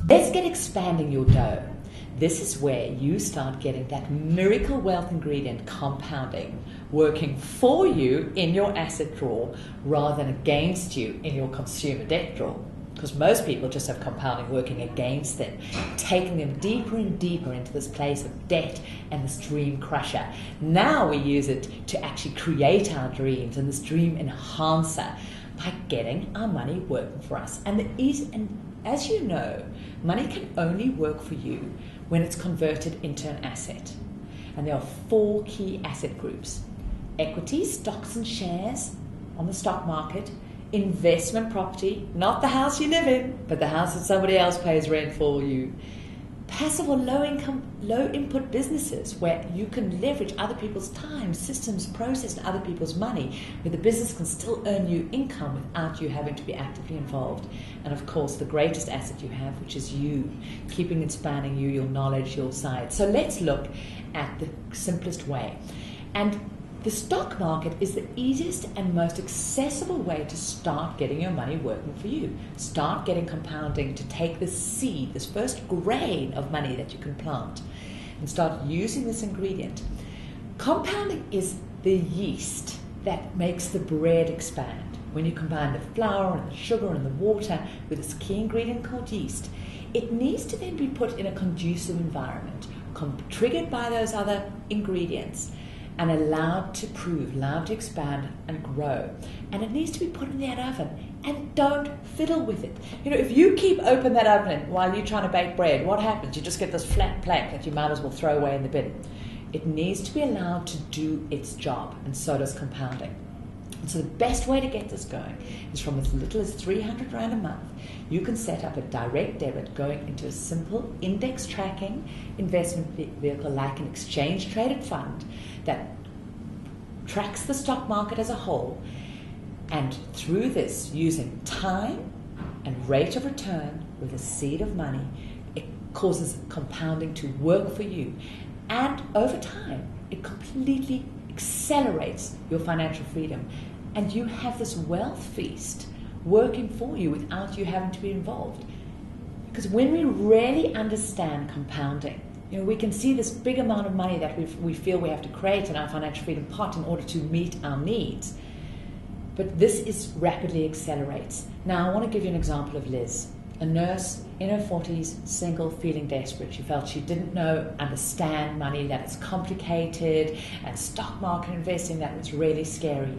Let's get expanding your dough. This is where you start getting that miracle wealth ingredient compounding, working for you in your asset drawer rather than against you in your consumer debt drawer. Because most people just have compounding working against them, taking them deeper and deeper into this place of debt and this dream crusher. Now we use it to actually create our dreams and this dream enhancer by getting our money working for us. And as you know, money can only work for you when it's converted into an asset. And there are 4 key asset groups: equities, stocks and shares on the stock market; investment property, not the house you live in, but the house that somebody else pays rent for you; passive or low income, low input businesses where you can leverage other people's time, systems, process, and other people's money, where the business can still earn you income without you having to be actively involved. And of course, the greatest asset you have, which is you, keeping and expanding you, your knowledge, your side. So let's look at the simplest way. And the stock market is the easiest and most accessible way to start getting your money working for you. Start getting compounding, to take this seed, this first grain of money that you can plant, and start using this ingredient. Compounding is the yeast that makes the bread expand. When you combine the flour and the sugar and the water with this key ingredient called yeast, it needs to then be put in a conducive environment, triggered by those other ingredients, and allowed to prove, allowed to expand and grow. And it needs to be put in that oven. And don't fiddle with it. You know, if you keep open that oven while you're trying to bake bread, what happens? You just get this flat plank that you might as well throw away in the bin. It needs to be allowed to do its job, and so does compounding. And so the best way to get this going is from as little as 300 Rand a month. You can set up a direct debit going into a simple index tracking investment vehicle like an exchange traded fund that tracks the stock market as a whole, and through this, using time and rate of return with a seed of money, it causes compounding to work for you. And over time, it completely accelerates your financial freedom. And you have this wealth feast working for you without you having to be involved. Because when we really understand compounding, you know, we can see this big amount of money that we feel we have to create in our financial freedom pot in order to meet our needs. But this rapidly accelerates. Now, I want to give you an example of Liz, a nurse in her 40s, single, feeling desperate. She felt she didn't understand money, that it's complicated, and stock market investing, that was really scary.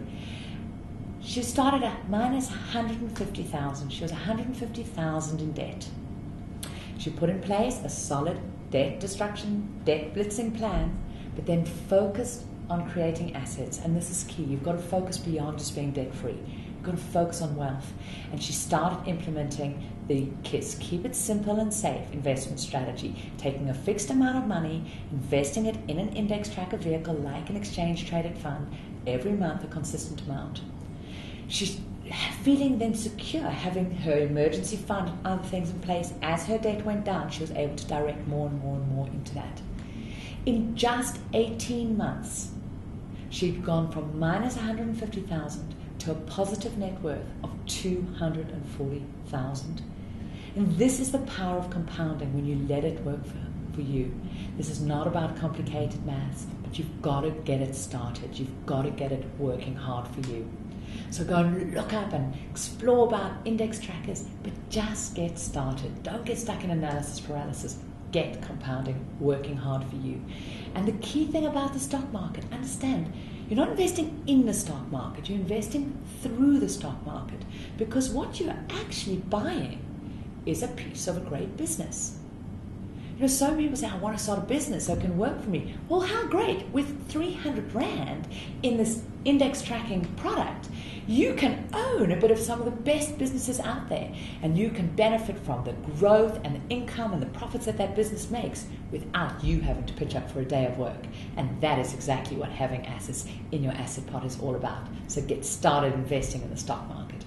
She started at minus 150,000. She was 150,000 in debt. She put in place a solid debt destruction, debt blitzing plan, but then focused on creating assets. And this is key. You've got to focus beyond just being debt free. You've got to focus on wealth. And she started implementing the KISS, keep it simple and safe investment strategy, taking a fixed amount of money, investing it in an index tracker vehicle like an exchange traded fund, every month a consistent amount. She's feeling then secure, having her emergency fund and other things in place. As her debt went down, she was able to direct more and more and more into that. In just 18 months, she'd gone from minus 150,000 to a positive net worth of 240,000. And this is the power of compounding when you let it work for you. This is not about complicated maths, but you've got to get it started. You've got to get it working hard for you. So go and look up and explore about index trackers, but just get started. Don't get stuck in analysis paralysis. Get compounding working hard for you. And the key thing about the stock market, understand, you're not investing in the stock market, you're investing through the stock market, because what you're actually buying is a piece of a great business. You know, so many people say, I want to start a business so it can work for me. Well, how great. With 300 Rand in this index tracking product, you can own a bit of some of the best businesses out there, and you can benefit from the growth and the income and the profits that that business makes without you having to pitch up for a day of work. And that is exactly what having assets in your asset pot is all about. So get started investing in the stock market.